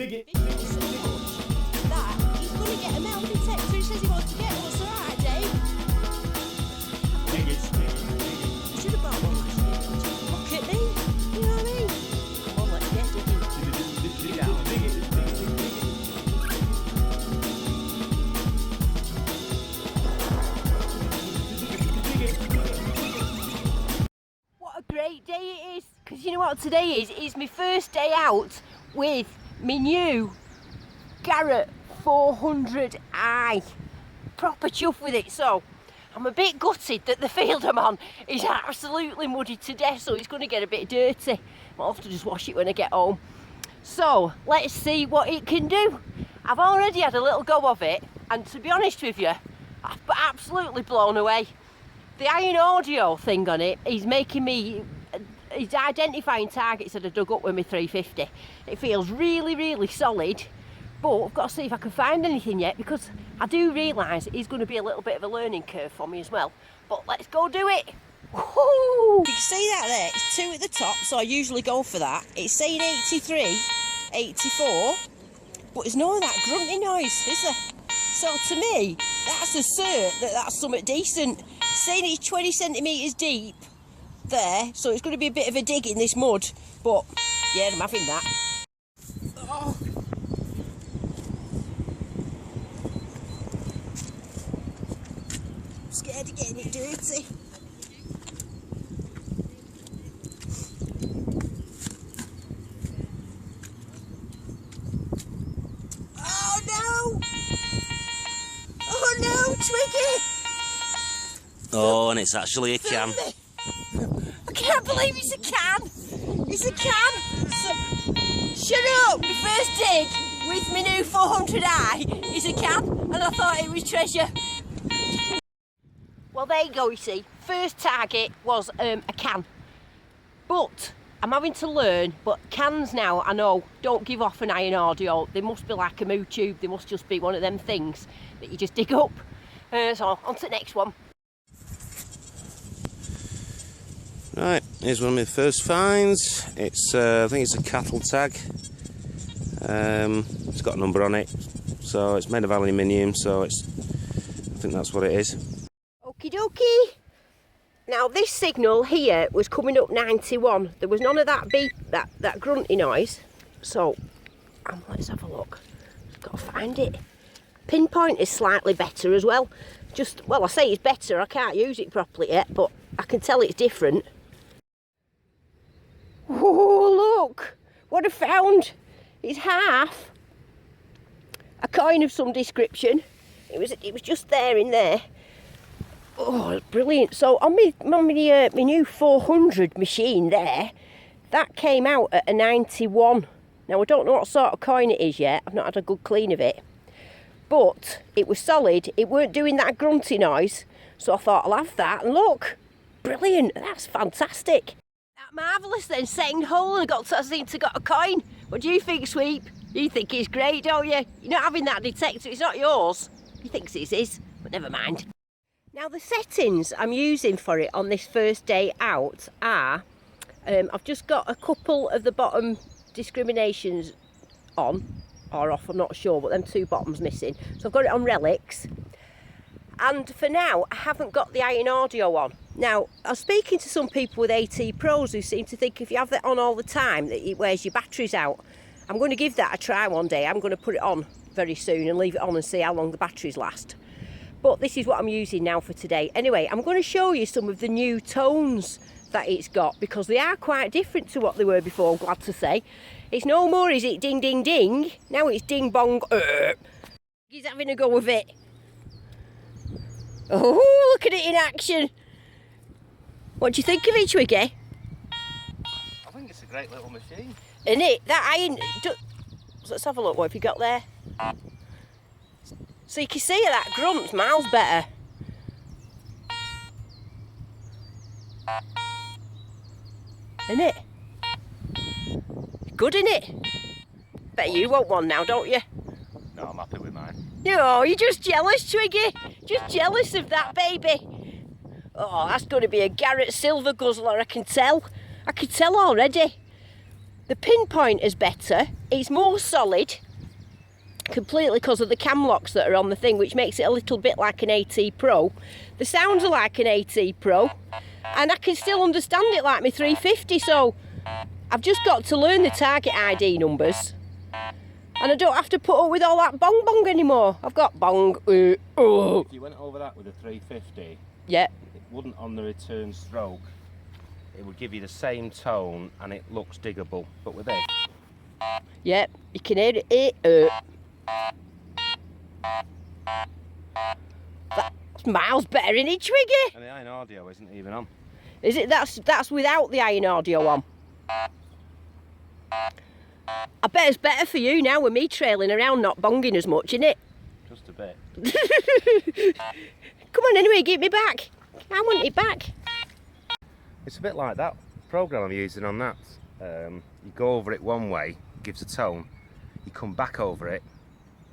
That he's going to get a metal detector. He says he wants to get one. It's alright, Dave. I should have bought one last year. Look at me. You know what I mean? Come on, let's get digging. What a great day it is. Because you know what today is? It's my first day out with my new Garrett 400i. Proper chuff with it. So I'm a bit gutted that the field I'm on is absolutely muddy to death, so it's going to get a bit dirty. I'll have to just wash it when I get home. So let's see what it can do. I've already had a little go of it, and to be honest with you, I've absolutely blown away. The iron audio thing on it is making me, it's identifying targets that I dug up with my 350. It feels really, really solid, but I've got to see if I can find anything yet, because I do realise it is going to be a little bit of a learning curve for me as well. But let's go do it. Woohoo! You can see that there, it's 2 at the top, so I usually go for that. It's saying 83, 84, but there's none of that grunty noise, is there? So to me, that's a cert that that's something decent. Saying it's 20 centimetres deep there, so it's going to be a bit of a dig in this mud, but yeah, I'm having that. Oh. I'm scared of getting it dirty. Oh no! Oh no, Twiggy! Oh, and it's actually a can. I can't believe it's a can. It's a can. So, shut up. My first dig with my new 400i is a can, and I thought it was treasure. Well, there you go, you see. First target was a can. But I'm having to learn, but cans now, I know, don't give off an iron audio. They must be like a moo tube. They must just be one of them things that you just dig up. So, on to the next one. Right, here's one of my first finds. It's I think it's a cattle tag. It's got a number on it, so it's made of aluminium, so it's, I think that's what it is. Okie dokie. Now this signal here was coming up 91. There was none of that beep, that grunty noise. So let's have a look. Just got to find it. Pinpointer is slightly better as well. Just, well, I say it's better. I can't use it properly yet, but I can tell it's different. Oh, look what I found. It's half a coin of some description. It was just there in there. Oh, it's brilliant. So on my new 400 machine there, that came out at a 91. Now I don't know what sort of coin it is yet. I've not had a good clean of it, but it was solid. It weren't doing that grunty noise, so I thought I'll have that. And look, brilliant. That's fantastic. Marvellous then, second hole, and I seem to got a coin. What do you think, Sweep? You think it's great, don't you? You're not having that detector, it's not yours. He thinks it's his, but never mind. Now the settings I'm using for it on this first day out are, I've just got a couple of the bottom discriminations on, or off, I'm not sure, but them 2 bottoms missing. So I've got it on relics. And for now, I haven't got the iron audio on. Now, I was speaking to some people with AT Pros who seem to think if you have that on all the time, that it wears your batteries out. I'm going to give that a try one day. I'm going to put it on very soon and leave it on and see how long the batteries last. But this is what I'm using now for today. Anyway, I'm going to show you some of the new tones that it's got, because they are quite different to what they were before, I'm glad to say. It's no more, is it, ding, ding, ding. Now it's ding, bong, He's having a go with it. Oh, look at it in action. What do you think of it, Twiggy? I think it's a great little machine. Isn't it? That iron... Let's have a look, what have you got there? So you can see that grunt's miles better. Isn't it? Good, isn't it? Bet you want one now, don't you? No, I'm happy with mine. No, you're just jealous, Twiggy. Just jealous of that baby. Oh, that's going to be a Garrett silver guzzler, I can tell. I can tell already. The Pinpointer's better. It's more solid, completely because of the cam locks that are on the thing, which makes it a little bit like an AT Pro. The sounds are like an AT Pro, and I can still understand it like my 350, so I've just got to learn the target ID numbers, and I don't have to put up with all that bong bong anymore. I've got bong. If you went over that with a 350, yeah, it wouldn't on the return stroke. It would give you the same tone and it looks diggable. But with this, yeah, you can hear it. That's miles better, isn't it, Twiggy? and the iron audio isn't even on. Is it? That's without the iron audio on. I bet it's better for you now with me trailing around, not bonging as much, innit? Just a bit. Come on anyway, give me back. I want it back. It's a bit like that program I'm using on that. You go over it one way, it gives a tone. You come back over it,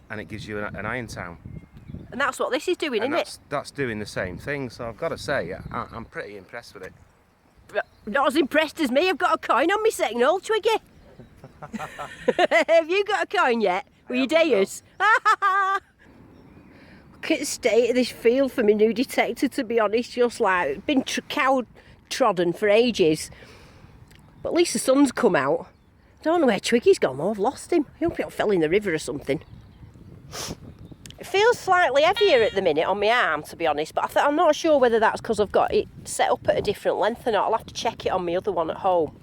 and it gives you an iron tone. And that's what this is doing, isn't it? That's doing the same thing. So I've got to say, I'm pretty impressed with it. Not as impressed as me. I've got a coin on my signal, Twiggy. Have you got a coin yet? With your Deus? Look at the state of this field for my new detector, to be honest. Just like, it's been cow trodden for ages. But at least the sun's come out. I don't know where Twiggy's gone though. I've lost him. I hope he fell in the river or something. It feels slightly heavier at the minute on my arm, to be honest, but I'm not sure whether that's because I've got it set up at a different length or not. I'll have to check it on my other one at home.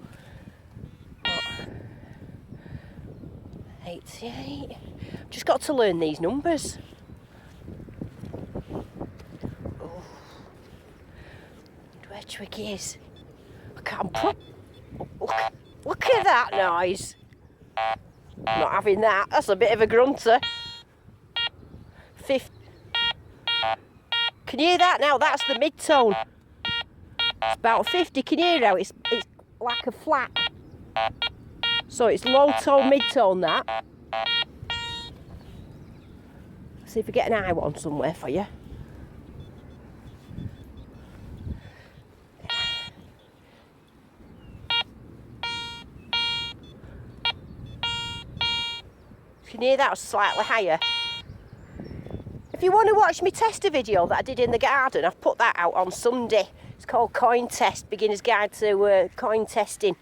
88. Just got to learn these numbers. Oh. Where Twiggy is. I can't put. Look at that noise. I'm not having that. That's a bit of a grunter. 50. Can you hear that now? That's the mid-tone. It's about 50. Can you hear how it's like a flat? So it's low tone, mid-tone, that. See if we get an eye one somewhere for you. Can you hear that slightly higher? If you want to watch me tester video that I did in the garden, I've put that out on Sunday. It's called Coin Test, Beginner's Guide to Coin Testing.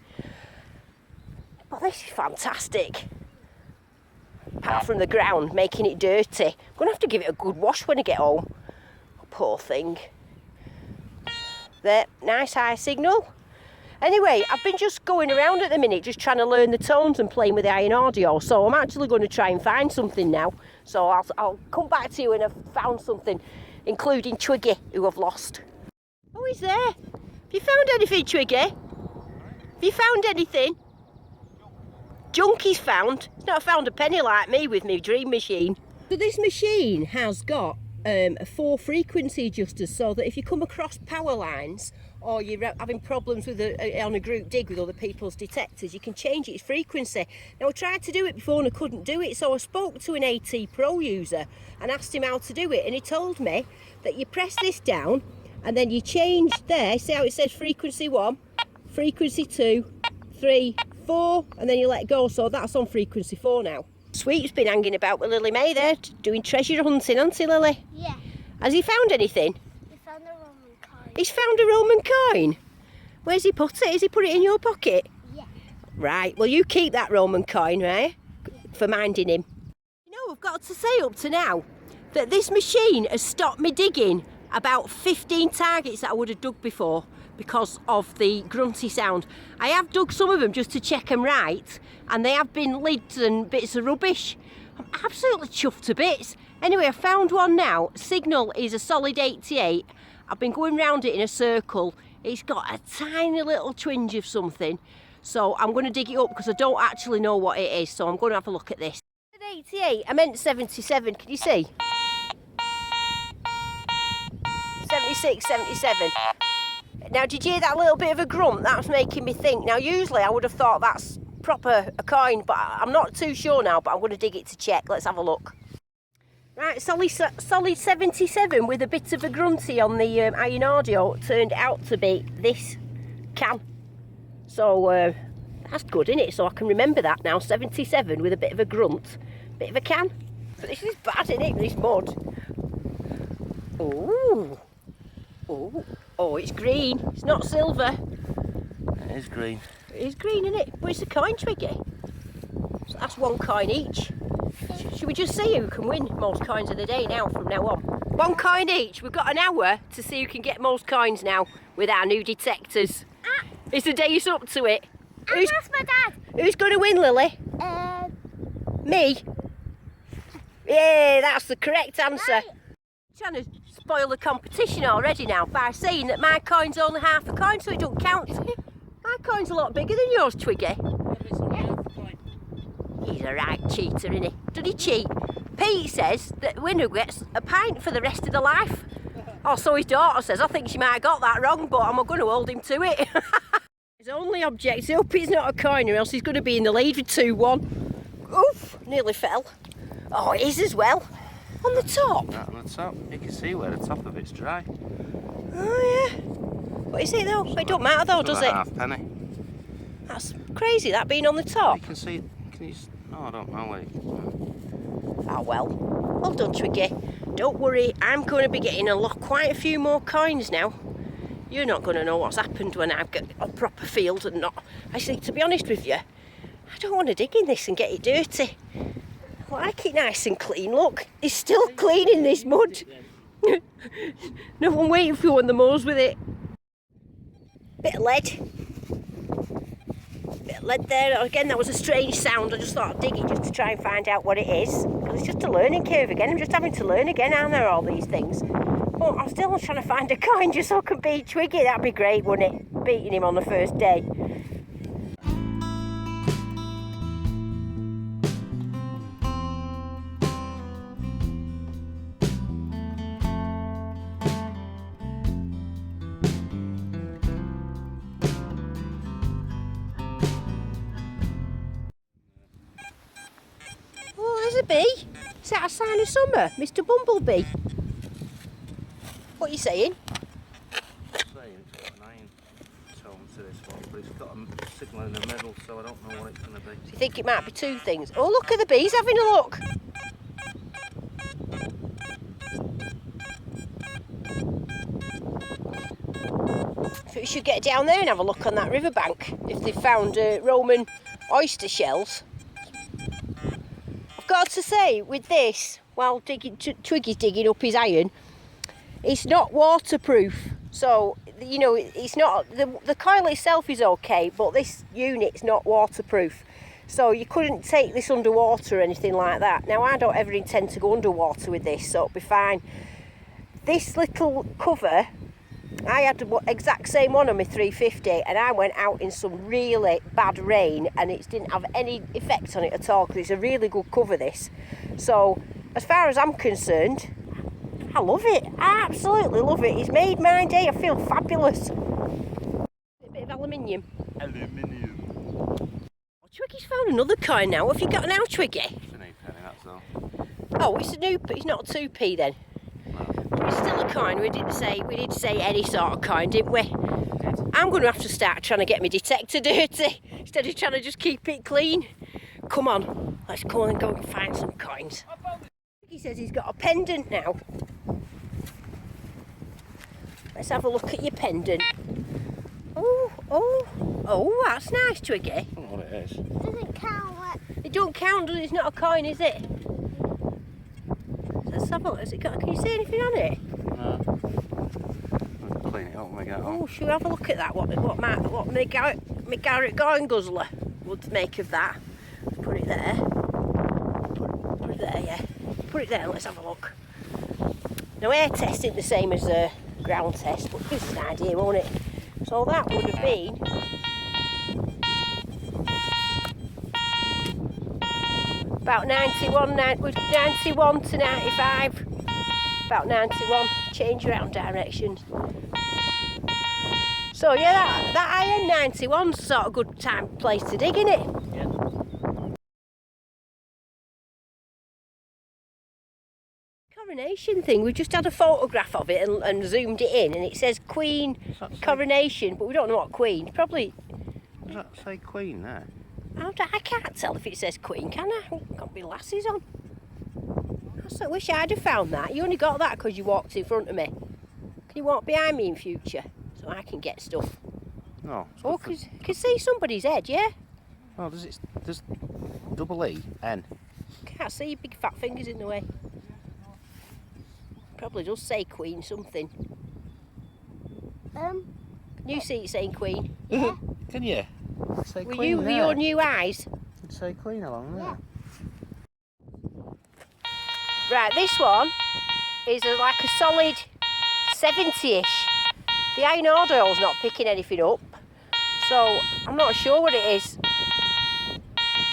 But this is fantastic. Apart from the ground, making it dirty. I'm going to have to give it a good wash when I get home. Poor thing. There, nice high signal. Anyway, I've been just going around at the minute, just trying to learn the tones and playing with the iron audio. So I'm actually going to try and find something now. So I'll come back to you when I've found something, including Twiggy, who I've lost. Oh, he's there. Have you found anything, Twiggy? Have you found anything? Junk he's found. He's not found a penny like me with my dream machine. So this machine has got a 4 frequency adjusters, so that if you come across power lines or you're having problems with on a group dig with other people's detectors, you can change its frequency. Now I tried to do it before and I couldn't do it, so I spoke to an AT Pro user and asked him how to do it, and he told me that you press this down and then you change there, see how it says frequency 1, frequency 2, 3, 4, and then you let go, so that's on frequency 4 now. Sweet's been hanging about with Lily May there, doing treasure hunting, hasn't he, Lily? Yeah. Has he found anything? He found a Roman coin. He's found a Roman coin? Where's he put it? Has he put it in your pocket? Yeah. Right, well you keep that Roman coin, right? For minding him. You know, I've got to say up to now that this machine has stopped me digging about 15 targets that I would have dug before because of the grunty sound. I have dug some of them just to check them right, and they have been lids and bits of rubbish. I'm absolutely chuffed to bits. Anyway, I found one now. Signal is a solid 88. I've been going round it in a circle. It's got a tiny little twinge of something. So I'm going to dig it up because I don't actually know what it is. So I'm going to have a look at this. 88, I meant 77, can you see? 76, 77. Now, did you hear that little bit of a grunt? That's making me think. Now, usually I would have thought that's proper a coin, but I'm not too sure now, but I'm going to dig it to check. Let's have a look. Right, solid 77 with a bit of a grunty on the iron audio. Turned out to be this can. So, That's good, isn't it? So I can remember that now. 77 with a bit of a grunt. Bit of a can. But this is bad, isn't it? This mud. Ooh. Ooh. Oh, it's green. It's not silver. It is green. It is green, isn't it? But it's a coin, Twiggy. So that's 1 coin each. Should we just see who can win most coins of the day now from now on? 1 coin each. We've got an hour to see who can get most coins now with our new detectors. Is the Deus up to it? Who's my dad? Who's going to win, Lily? Me? Yeah, that's the correct answer. Right. Trying to spoil the competition already now by saying that my coin's only half a coin, so it don't count. My coin's a lot bigger than yours, Twiggy. He's a right cheater, isn't he? Does he cheat? Pete says that winner gets a pint for the rest of their life. Oh, so his daughter says. I think she might have got that wrong, but I'm going to hold him to it. His only object, I hope he's not a coin, or else he's going to be in the lead with 2-1. Oof, nearly fell. Oh, it is as well. On the top. Right on the top. You can see where the top of it's dry. Oh, yeah. What is it, though? It don't matter, though, does it? Halfpenny. That's crazy, that being on the top. You can see. Can you? Oh, I don't know where. Oh, well. Well done, Twiggy. Don't worry, I'm going to be getting quite a few more coins now. You're not going to know what's happened when I've got a proper field and not... Actually, to be honest with you, I don't want to dig in this and get it dirty. I like it nice and clean. Look, it's still clean in this mud. No one waiting for you on the moors with it. Bit of lead. Bit of lead there. Again, that was a strange sound. I just thought I'd dig it just to try and find out what it is. Because it's just a learning curve again. I'm just having to learn again, aren't there, all these things? But I'm still trying to find a coin just so I can beat Twiggy. That'd be great, wouldn't it? Beating him on the first day. Oh, there's a bee. Is that a sign of summer, Mr. Bumblebee? What are you saying? It's got an iron tone to this one, but it's got a signal in the middle, so I don't know what it's going to be. Do you think it might be 2 things? Oh, look at the bees having a look. So we should get down there and have a look on that riverbank if they've found Roman oyster shells. I've got to say, with this, while Twiggy's digging up his iron, it's not waterproof. So, you know, it's not, the coil itself is okay, but this unit's not waterproof. So you couldn't take this underwater or anything like that. Now, I don't ever intend to go underwater with this, so it'll be fine. This little cover, I had the exact same one on my 350, and I went out in some really bad rain and it didn't have any effect on it at all, because it's a really good cover, this. So, as far as I'm concerned, I love it. I absolutely love it. It's made my day. I feel fabulous. A bit of aluminium. Aluminium. Oh, Twiggy's found another coin now. What have you got now, Twiggy? It's an 8-penny, that's all. Oh, it's a new. It's not a 2p then. But it's still a coin. We did say any sort of coin, didn't we? I'm going to have to start trying to get my detector dirty instead of trying to just keep it clean. Come on, let's go and go and find some coins. He says he's got a pendant now. Let's have a look at your pendant. Oh, that's nice, Twiggy. I don't know what it is. Doesn't count. It don't count, does it? It's not a coin, is it? Let's have a look. Has it got? Can you see anything on it? No. I'll clean it up when we get home. Oh, should we have a look at that? What my Garrett guzzler would make of that? Put it there. Put it there, yeah. Put it there. Let's have a look. Now, air test isn't the same as a ground test, but gives us an idea, won't it? So that would have been about 91 to 95. About 91. Change around directions. So yeah, that iron 91's sort of good place to dig, isn't it? Yeah. Coronation thing, we just had a photograph of it and zoomed it in, and it says Queen Coronation, but we don't know what Queen. Probably Does that say Queen there? I can't tell if it says Queen, can I? Got my lasses on. I wish I'd have found that. You only got that because you walked in front of me. Can you walk behind me in future so I can get stuff? No. Oh, because I can see somebody's head, yeah? Oh, there's double E, N. Can't see your big fat fingers in the way. Probably does say Queen something. Can you see it saying Queen? Yeah. Can you? Say Were Queen you with there. your new eyes? It'd say Queen along there. Right, this one is like a solid 70-ish. The iron oil's not picking anything up, so I'm not sure what it is.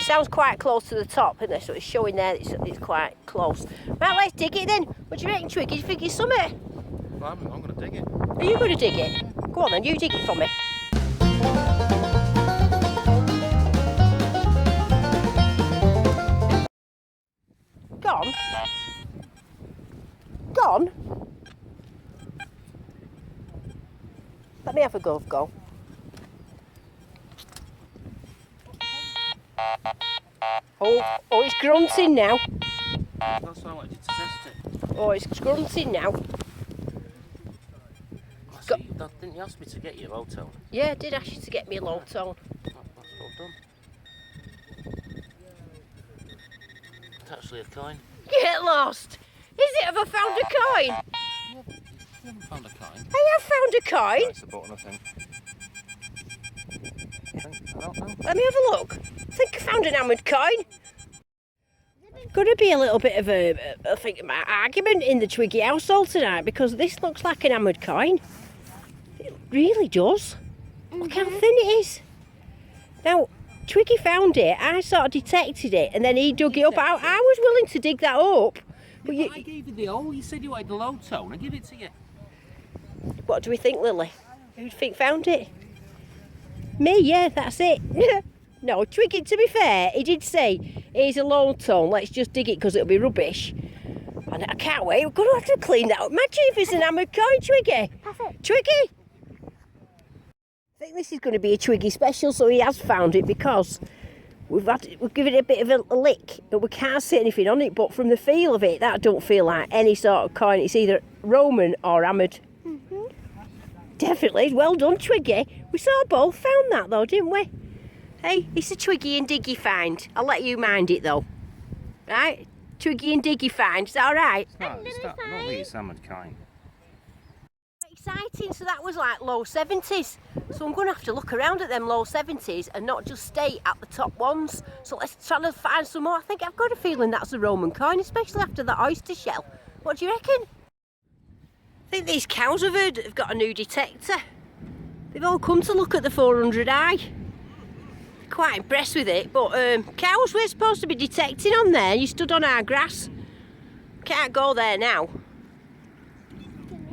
Sounds quite close to the top, isn't it? So it's showing there it's quite close. Right, let's dig it then. What do you reckon, Twiggy? Do you think it's something? Well, I'm going to dig it. Are you going to dig it? Go on then, you dig it for me. Gone? Gone? Let me have a go. Oh, it's grunting now. That's why I wanted to test it. Oh, it's grunting now. So didn't you ask me to get you a low tone? Yeah, I did ask you to get me a low tone. That's well done. It's actually a coin. Get lost! Is it? Have I found a coin? You haven't found a coin. I have found a coin. It's a button, I think. I don't know. Let me have a look. I think I found an hammered coin. Going to be a little bit of I think, an argument in the Twiggy household tonight because this looks like an hammered coin. It really does. Look how thin it is. Now, Twiggy found it, I sort of detected it, and then he dug it up. I was willing to dig that up. But I gave you the hole. You said you wanted the low tone. I give it to you. What do we think, Lily? Who do you think found it? Me, yeah, that's it. No, Twiggy, to be fair, he did say, here's a low tone, let's just dig it because it'll be rubbish. And I can't wait, we're going to have to clean that up. Imagine if it's an hammered coin, Twiggy. Twiggy! I think this is going to be a Twiggy special, so he has found it because we've given it a bit of a lick, but we can't see anything on it. But from the feel of it, that don't feel like any sort of coin. It's either Roman or hammered. Definitely. Well done, Twiggy. We sort of both found that though, didn't we? Hey, it's a Twiggy and Diggy find. I'll let you mind it though. Right? Twiggy and Diggy find. Is that alright? I don't think it's hammered coin. Exciting. So that was like low 70s. So I'm going to have to look around at them low 70s and not just stay at the top ones. So let's try to find some more. I think I've got a feeling that's a Roman coin, especially after the oyster shell. What do you reckon? I think these cows have got a new detector. They've all come to look at the 400i. Quite impressed with it, but cows, we're supposed to be detecting on there. You stood on our grass. Can't go there now.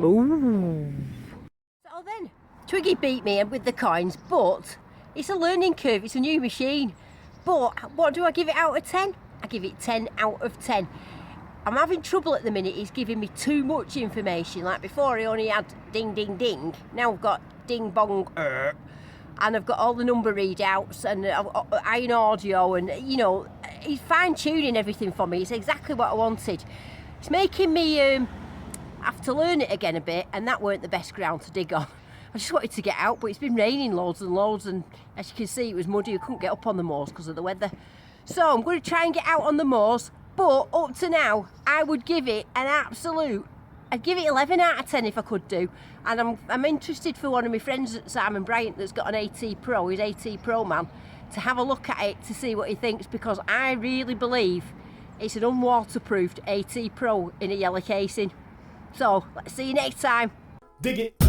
Ooh. So then, Twiggy beat me with the coins, but it's a learning curve. It's a new machine. But what do I give it out of 10? I give it 10 out of 10. I'm having trouble at the minute. He's giving me too much information. Like before, he only had ding, ding, ding. Now I've got ding, bong, and I've got all the number readouts and iron audio, and you know, he's fine-tuning everything for me. It's exactly what I wanted. It's making me have to learn it again a bit, and that weren't the best ground to dig on. I just wanted to get out, but it's been raining loads and loads, and as you can see, it was muddy. I couldn't get up on the moors because of the weather. So I'm going to try and get out on the moors, but up to now, I would give it an absolute, I'd give it 11 out of 10 if I could do. And I'm interested for one of my friends at Simon Bryant that's got an AT Pro, he's AT Pro man, to have a look at it to see what he thinks, because I really believe it's an unwaterproofed AT Pro in a yellow casing. So let's see you next time. Dig it.